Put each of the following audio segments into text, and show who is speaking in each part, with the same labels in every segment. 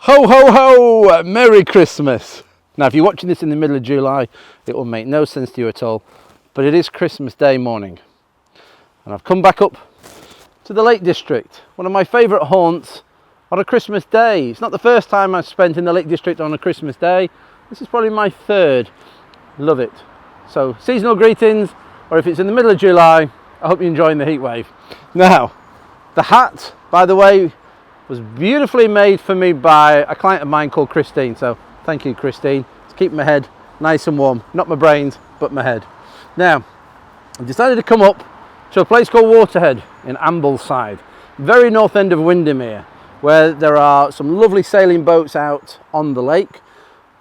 Speaker 1: Ho ho ho! Merry Christmas! Now if you're watching this in the middle of July, it will make no sense to you at all, but it is Christmas Day morning. And I've come back up to the Lake District, one of my favourite haunts on a Christmas Day. It's not the first time I've spent in the Lake District on a Christmas Day. This is probably my third. Love it. So seasonal greetings, or if it's in the middle of July, I hope you're enjoying the heat wave. Now, the hat, by the way, was beautifully made for me by a client of mine called Christine. So thank you, Christine. It's keeping my head nice and warm. Not my brains, but my head. Now, I decided to come up to a place called Waterhead in Ambleside, very north end of Windermere, where there are some lovely sailing boats out on the lake.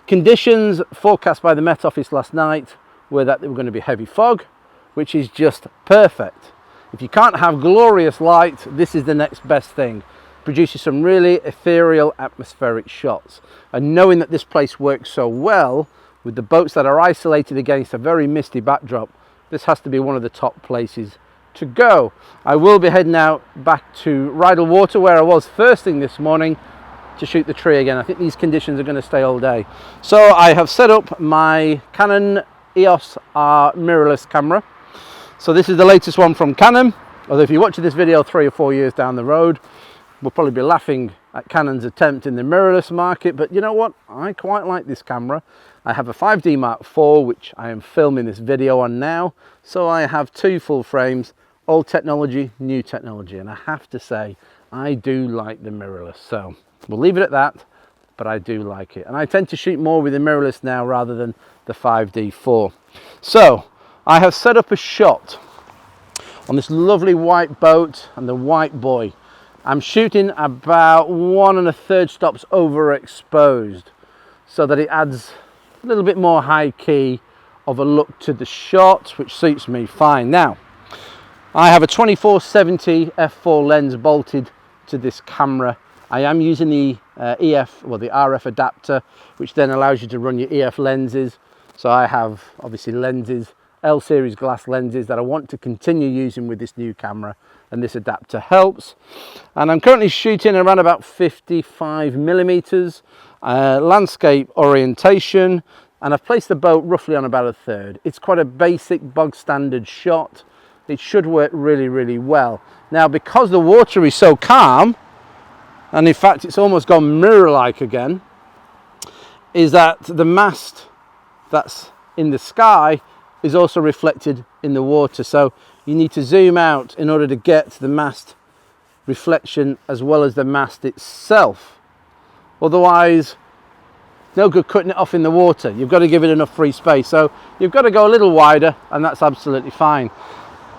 Speaker 1: Conditions forecast by the Met Office last night were that there were going to be heavy fog, which is just perfect. If you can't have glorious light, this is the next best thing. Produces some really ethereal atmospheric shots. And knowing that this place works so well with the boats that are isolated against a very misty backdrop, this has to be one of the top places to go. I will be heading out back to Rydal Water, where I was first thing this morning, to shoot the tree again. I think these conditions are going to stay all day. So I have set up my Canon EOS R mirrorless camera. So this is the latest one from Canon, although if you're watching this video 3 or 4 years down the road, we'll probably be laughing at Canon's attempt in the mirrorless market, but you know what? I quite like this camera. I have a 5D Mark IV, which I am filming this video on now. So I have 2 full frames, old technology, new technology. And I have to say, I do like the mirrorless. So we'll leave it at that, but I do like it. And I tend to shoot more with the mirrorless now rather than the 5D IV. So I have set up a shot on this lovely white boat and the white buoy. I'm shooting about 1 1/3 stops overexposed so that it adds a little bit more high key of a look to the shot, which suits me fine. Now, I have a 24-70 f4 lens bolted to this camera. I am using the the RF adapter, which then allows you to run your EF lenses. So I have obviously lenses, L series glass lenses that I want to continue using with this new camera, and this adapter helps. And I'm currently shooting around about 55mm landscape orientation, and I've placed the boat roughly on about 1/3. It's quite a basic bog standard shot. It should work really well. Now, because the water is so calm, and in fact it's almost gone mirror-like again, is that the mast that's in the sky is also reflected in the water. So you need to zoom out in order to get the mast reflection as well as the mast itself. Otherwise, no good cutting it off in the water. You've got to give it enough free space. So you've got to go a little wider, and that's absolutely fine.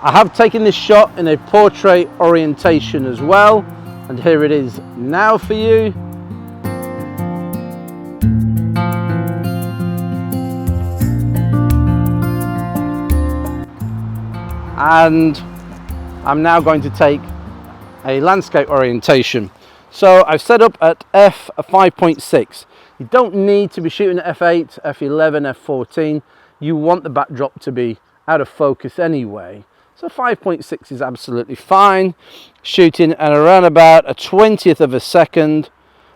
Speaker 1: I have taken this shot in a portrait orientation as well, and here it is now for you. And I'm now going to take a landscape orientation. So I've set up at f5.6. You don't need to be shooting at f8, f11, f14. You want the backdrop to be out of focus anyway. So 5.6 is absolutely fine. Shooting at around about a 20th of a second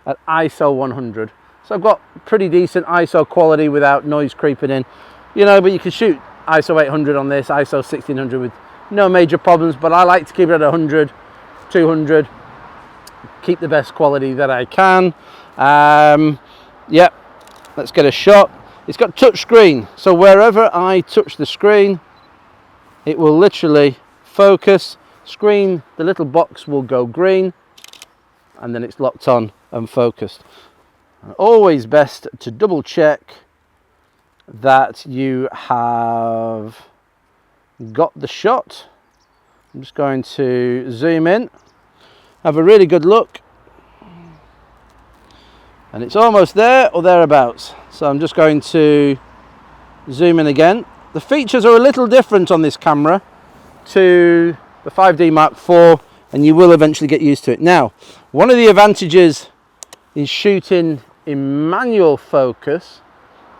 Speaker 1: at ISO 100. So I've got pretty decent ISO quality without noise creeping in. You know, but you can shoot ISO 800 on this, ISO 1600 with no major problems, but I like to keep it at 100, 200, keep the best quality that I can. Yep, let's get a shot. It's got touch screen, so wherever I touch the screen, it will literally focus. Screen, the little box will go green, and then it's locked on and focused. And always best to double check that you have got the shot. I'm just going to zoom in, have a really good look, and it's almost there or thereabouts. So I'm just going to zoom in again. The features are a little different on this camera to the 5D Mark IV, and you will eventually get used to it. Now, one of the advantages in shooting in manual focus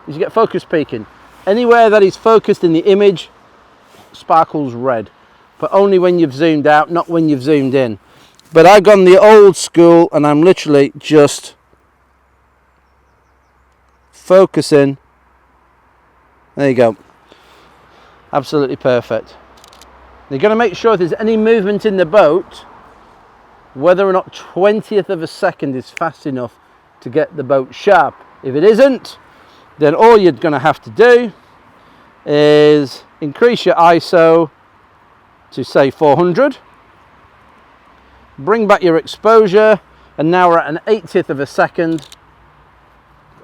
Speaker 1: is you get focus peaking. Anywhere that is focused in the image sparkles red, but only when you've zoomed out, not when you've zoomed in. But I've gone the old school, and I'm literally just focusing. There you go. Absolutely perfect. You're going to make sure if there's any movement in the boat, whether or not 20th of a second is fast enough to get the boat sharp. If it isn't, then all you're going to have to do is increase your ISO to say 400, bring back your exposure, and now we're at an 80th of a second,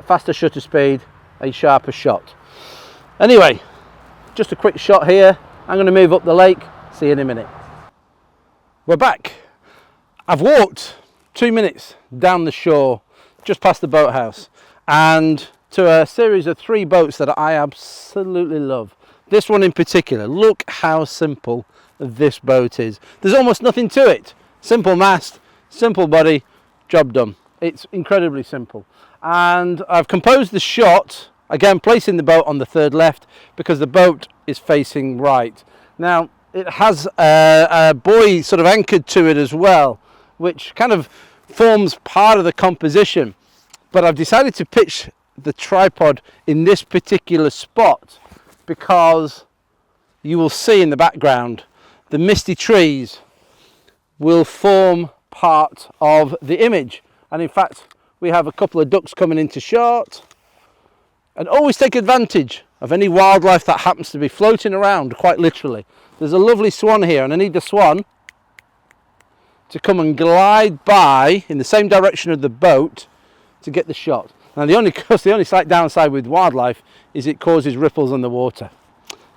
Speaker 1: faster shutter speed, a sharper shot. Anyway, just a quick shot here. I'm going to move up the lake, see you in a minute. We're back. I've walked 2 minutes down the shore, just past the boathouse, and to a series of 3 boats that I absolutely love. This one in particular, look how simple this boat is. There's almost nothing to it. Simple mast, simple body, job done. It's incredibly simple. And I've composed the shot, again placing the boat on the 3rd left because the boat is facing right. Now it has a buoy sort of anchored to it as well, which kind of forms part of the composition. But I've decided to pitch the tripod in this particular spot because you will see in the background the misty trees will form part of the image. And in fact, we have a couple of ducks coming into shot. And always take advantage of any wildlife that happens to be floating around, quite literally. There's a lovely swan here, and I need the swan to come and glide by in the same direction of the boat to get the shot. Now the only slight downside with wildlife is it causes ripples on the water.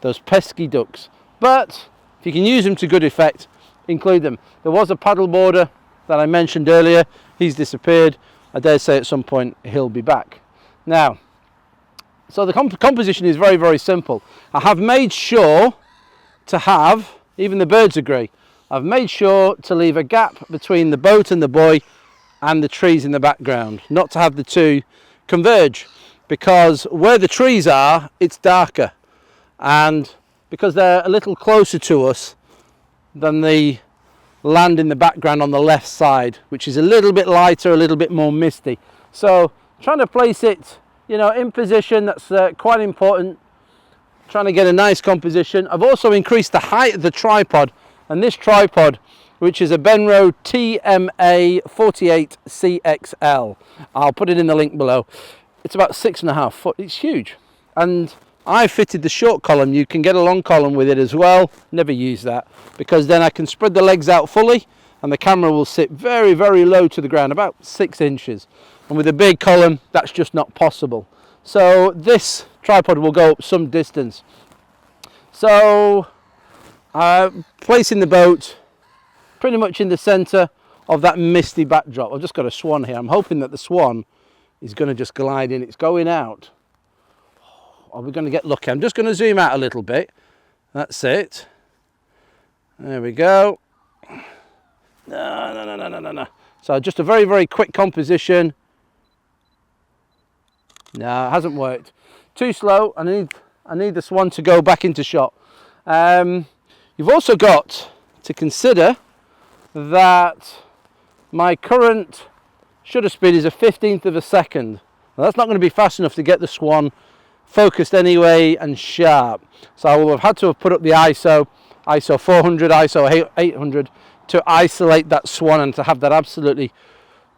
Speaker 1: Those pesky ducks. But if you can use them to good effect, include them. There was a paddleboarder that I mentioned earlier. He's disappeared. I dare say at some point he'll be back. Now, so the composition is very, very simple. I have made sure to have, even the birds agree, I've made sure to leave a gap between the boat and the buoy and the trees in the background, not to have the two converge, because where the trees are, it's darker, and because they're a little closer to us than the land in the background on the left side, which is a little bit lighter, a little bit more misty. So trying to place it, you know, in position, that's quite important. Trying to get a nice composition. I've also increased the height of the tripod, and this tripod, which is a Benro TMA 48CXL, I'll put it in the link below. It's about 6.5 foot. It's huge, and I fitted the short column. You can get a long column with it as well. Never use that, because then I can spread the legs out fully and the camera will sit very, very low to the ground, about 6 inches. And with a big column, that's just not possible. So this tripod will go up some distance. So placing the boat pretty much in the center of that misty backdrop. I've just got a swan here. I'm hoping that the swan is going to just glide in. It's going out. Are we going to get lucky? I'm just going to zoom out a little bit. That's it. There we go. No. So just a very, very quick composition. No, it hasn't worked. Too slow. I need the swan to go back into shot. You've also got to consider that my current shutter speed is a 15th of a second. Now, that's not going to be fast enough to get the swan focused anyway and sharp. So I will have had to have put up the ISO 400, ISO 800 to isolate that swan and to have that absolutely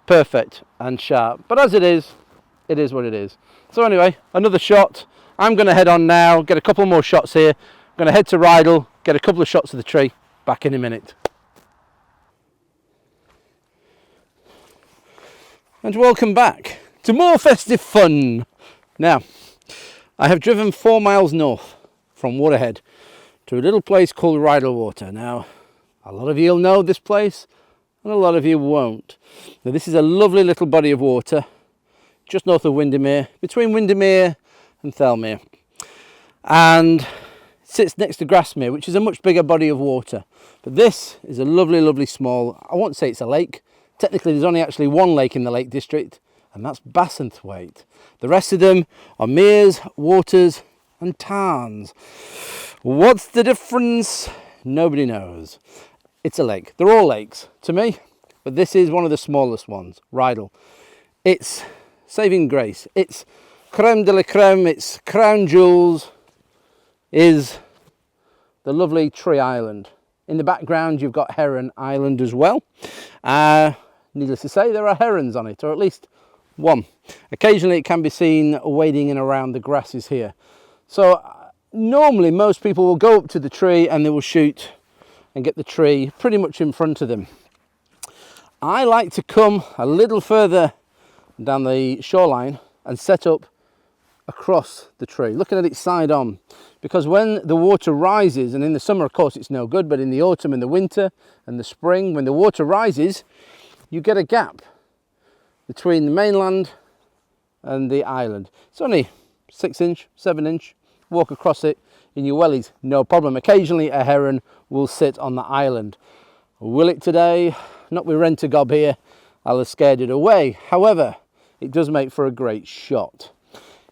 Speaker 1: perfect and sharp. But as it is what it is. So anyway, another shot. I'm going to head on now, get a couple more shots here. I'm going to head to Rydal, get a couple of shots of the tree. Back in a minute. And welcome back to more festive fun. Now, I have driven 4 miles north from Waterhead to a little place called Rydal Water. Now, a lot of you will know this place and a lot of you won't. Now, this is a lovely little body of water just north of Windermere, between Windermere and Thelmere, and it sits next to Grasmere, which is a much bigger body of water. But this is a lovely, lovely small, I won't say it's a lake. Technically, there's only actually one lake in the Lake District, and that's Bassenthwaite. The rest of them are meres, waters, and tarns. What's the difference? Nobody knows. It's a lake. They're all lakes to me, but this is one of the smallest ones, Rydal. It's saving grace. It's creme de la creme, its crown jewels, is the lovely Tree Island. In the background you've got Heron Island as well. Needless to say, there are herons on it, or at least one. Occasionally it can be seen wading in around the grasses here. So normally most people will go up to the tree and they will shoot and get the tree pretty much in front of them. I like to come a little further down the shoreline and set up across the tree, looking at it side on, because when the water rises, and in the summer of course it's no good, but in the autumn and the winter and the spring, when the water rises, you get a gap between the mainland and the island. It's only 6 inch, 7 inch, walk across it in your wellies, no problem. Occasionally a heron will sit on the island. Will it today? Not with Rent-A-Gob here, I'll have scared it away. However, it does make for a great shot.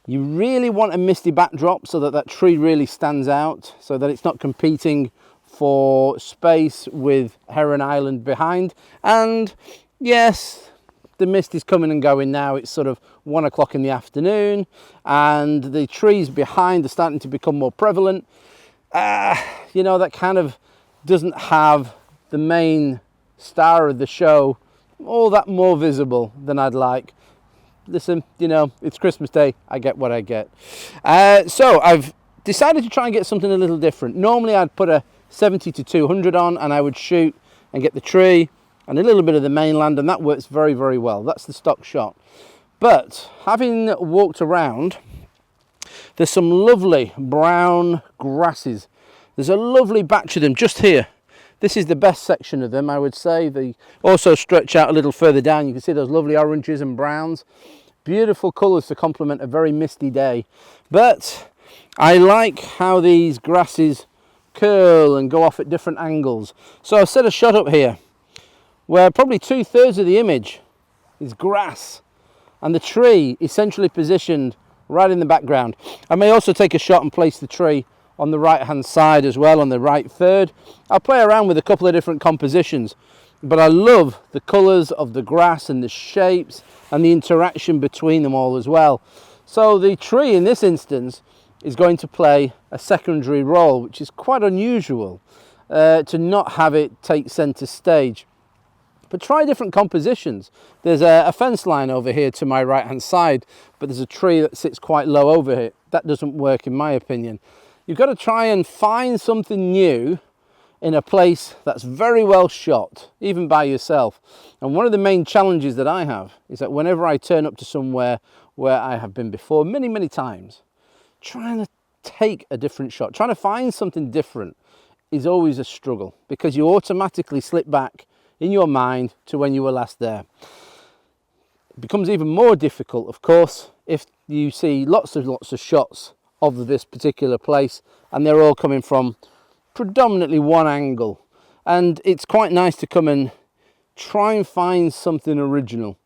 Speaker 1: You really want a misty backdrop so that that tree really stands out, so that it's not competing for space with Heron Island behind. And yes, the mist is coming and going now. It's sort of 1 o'clock in the afternoon and the trees behind are starting to become more prevalent. You know, that kind of doesn't have the main star of the show all that more visible than I'd like. Listen, you know, it's Christmas Day, I get what I get. So I've decided to try and get something a little different. Normally I'd put a 70 to 200 on and I would shoot and get the tree and a little bit of the mainland, and that works very, very well. That's the stock shot. But having walked around, there's some lovely brown grasses. There's a lovely batch of them just here. This is the best section of them, I would say. They also stretch out a little further down. You can see those lovely oranges and browns. Beautiful colours to complement a very misty day. But I like how these grasses curl and go off at different angles. So I've set a shot up here where probably 2/3 of the image is grass and the tree is centrally positioned right in the background. I may also take a shot and place the tree on the right hand side as well, on the right third. I'll play around with a couple of different compositions, but I love the colours of the grass and the shapes and the interaction between them all as well. So the tree in this instance is going to play a secondary role, which is quite unusual to not have it take centre stage. But try different compositions. There's a fence line over here to my right hand side, but there's a tree that sits quite low over here. That doesn't work in my opinion. You've got to try and find something new in a place that's very well shot, even by yourself. And one of the main challenges that I have is that whenever I turn up to somewhere where I have been before many, many times, trying to take a different shot, trying to find something different is always a struggle, because you automatically slip back in your mind to when you were last there. It becomes even more difficult, of course, if you see lots of shots of this particular place and they're all coming from predominantly one angle, and it's quite nice to come and try and find something original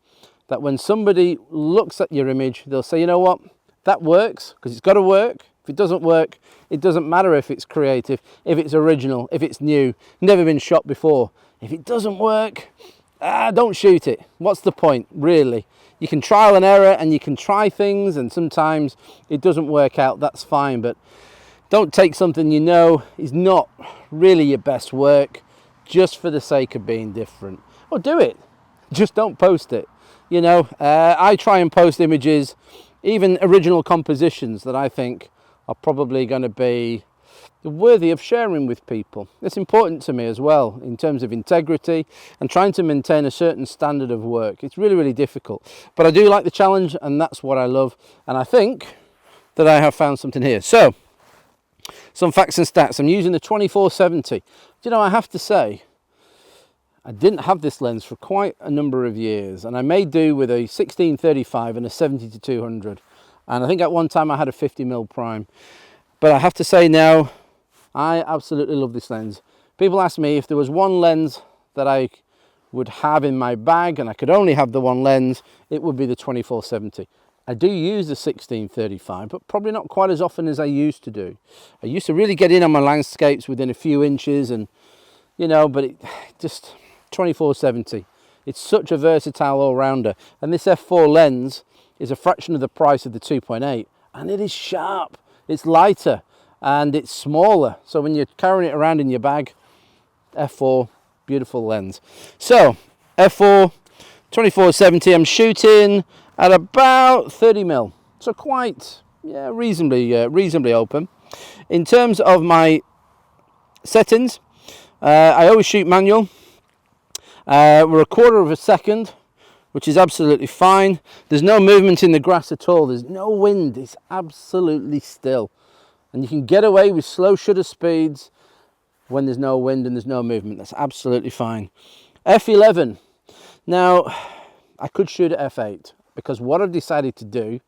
Speaker 1: that when somebody looks at your image, they'll say, you know what, that works, because it's got to work. If it doesn't work, it doesn't matter if it's creative, if it's original, if it's new, never been shot before. If it doesn't work, don't shoot it. What's the point, really? You can trial and error and you can try things, and sometimes it doesn't work out, that's fine, but don't take something you know is not really your best work just for the sake of being different. Or do it, just don't post it. You know, I try and post images, even original compositions that I think are probably going to be worthy of sharing with people. It's important to me as well in terms of integrity and trying to maintain a certain standard of work. It's really, really difficult, but I do like the challenge, and that's what I love, and I think that I have found something here. So some facts and stats. I'm using the 24-70. You know, I have to say I didn't have this lens for quite a number of years, and I made do with a 16-35 and a 70-200, and I think at one time I had a 50mm prime. But I have to say now, I absolutely love this lens. People ask me if there was one lens that I would have in my bag and I could only have the one lens, it would be the 24-70. I do use the 16-35, but probably not quite as often as I used to do. I used to really get in on my landscapes within a few inches, and you know, but it just 24-70. It's such a versatile all-rounder, and this f4 lens is a fraction of the price of the 2.8, and it is sharp, it's lighter, and it's smaller. So when you're carrying it around in your bag, f4, beautiful lens. So f4, 24-70, I'm shooting at about 30 mil, so quite, yeah, reasonably open. In terms of my settings, I always shoot manual. We're a quarter of a second, which is absolutely fine. There's no movement in the grass at all. There's no wind. It's absolutely still. And you can get away with slow shutter speeds when there's no wind and there's no movement. That's absolutely fine. f11. Now, I could shoot at f8, because what I've decided to do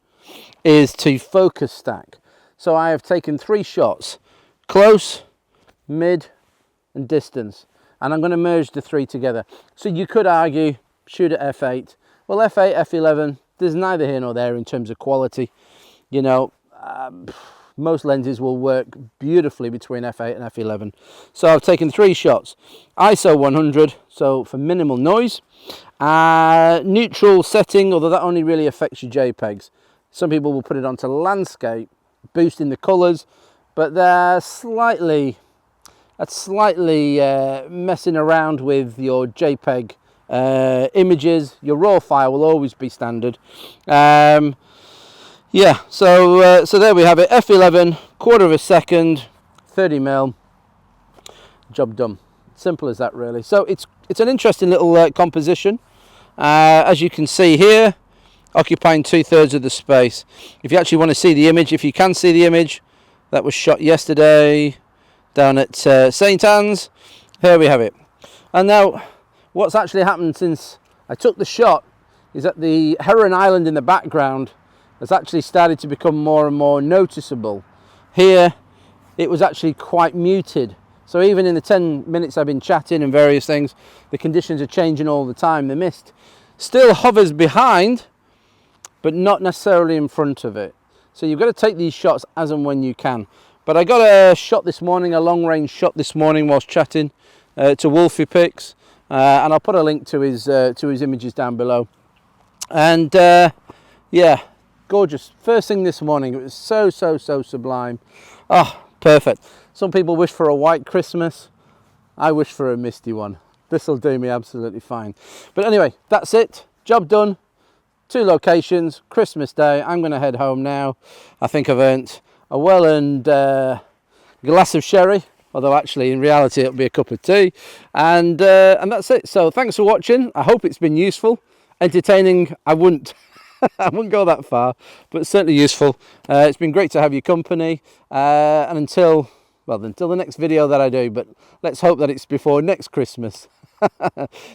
Speaker 1: is to focus stack. So I have taken 3 shots, close, mid, and distance. And I'm going to merge the 3 together. So you could argue, shoot at f8. Well, f8, f11, there's neither here nor there in terms of quality. You know, most lenses will work beautifully between f8 and f11. So I've taken 3 shots. ISO 100, so for minimal noise. Neutral setting, although that only really affects your JPEGs. Some people will put it onto landscape, boosting the colours, but they're slightly messing around with your JPEG images. Your raw file will always be standard. Yeah, so there we have it. f11, quarter of a second, 30 mil, job done. Simple as that, really. So it's an interesting little composition. As you can see here, occupying 2/3 of the space. If you actually want to see the image, if you can see the image, that was shot yesterday down at St. Anne's. Here we have it. And now, what's actually happened since I took the shot is that the Heron Island in the background has actually started to become more and more noticeable. Here, it was actually quite muted. So even in the 10 minutes I've been chatting and various things, the conditions are changing all the time. The mist still hovers behind, but not necessarily in front of it. So you've got to take these shots as and when you can. But I got a shot this morning, a long-range shot this morning whilst chatting to Wolfie Pics, and I'll put a link to his images down below. And yeah, gorgeous. First thing this morning, it was so sublime. Oh, perfect. Some people wish for a white Christmas. I wish for a misty one. This will do me absolutely fine. But anyway, that's it. Job done. 2 locations, Christmas Day. I'm going to head home now. I think I've earned a well-earned glass of sherry, although actually in reality it'll be a cup of tea. And that's it. So thanks for watching. I hope it's been useful. Entertaining, I wouldn't I wouldn't go that far, but certainly useful. It's been great to have your company. And until the next video that I do, but let's hope that it's before next Christmas.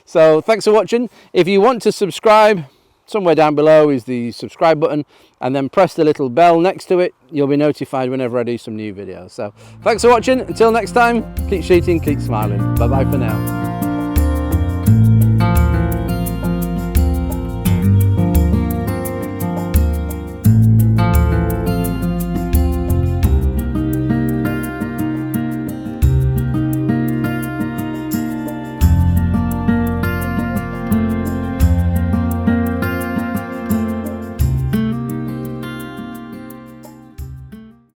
Speaker 1: So thanks for watching. If you want to subscribe, somewhere down below is the subscribe button, and then press the little bell next to it. You'll be notified whenever I do some new videos. So thanks for watching. Until next time, keep shooting, keep smiling. Bye bye for now.